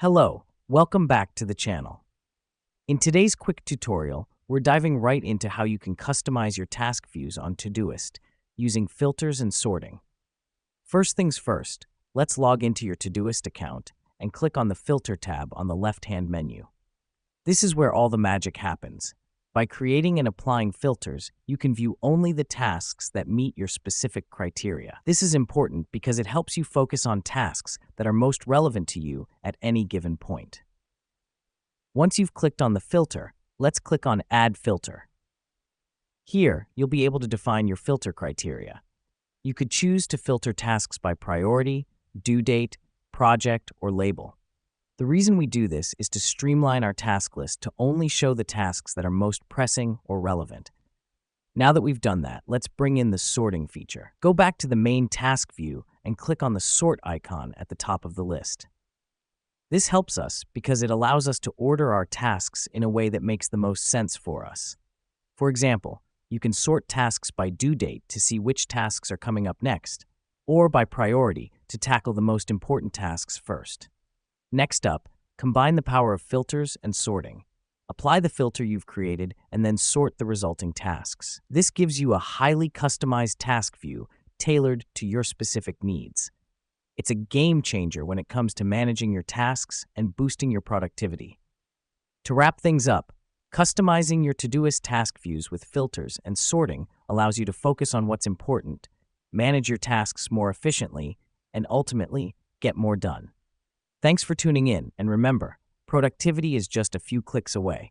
Hello, welcome back to the channel. In today's quick tutorial, we're diving right into how you can customize your task views on Todoist using filters and sorting. First things first, let's log into your Todoist account and click on the Filter tab on the left-hand menu. This is where all the magic happens. By creating and applying filters, you can view only the tasks that meet your specific criteria. This is important because it helps you focus on tasks that are most relevant to you at any given point. Once you've clicked on the filter, let's click on Add Filter. Here, you'll be able to define your filter criteria. You could choose to filter tasks by priority, due date, project, or label. The reason we do this is to streamline our task list to only show the tasks that are most pressing or relevant. Now that we've done that, let's bring in the sorting feature. Go back to the main task view and click on the sort icon at the top of the list. This helps us because it allows us to order our tasks in a way that makes the most sense for us. For example, you can sort tasks by due date to see which tasks are coming up next, or by priority to tackle the most important tasks first. Next up, combine the power of filters and sorting. Apply the filter you've created and then sort the resulting tasks. This gives you a highly customized task view tailored to your specific needs. It's a game changer when it comes to managing your tasks and boosting your productivity. To wrap things up, customizing your Todoist task views with filters and sorting allows you to focus on what's important, manage your tasks more efficiently, and ultimately get more done. Thanks for tuning in, and remember, productivity is just a few clicks away.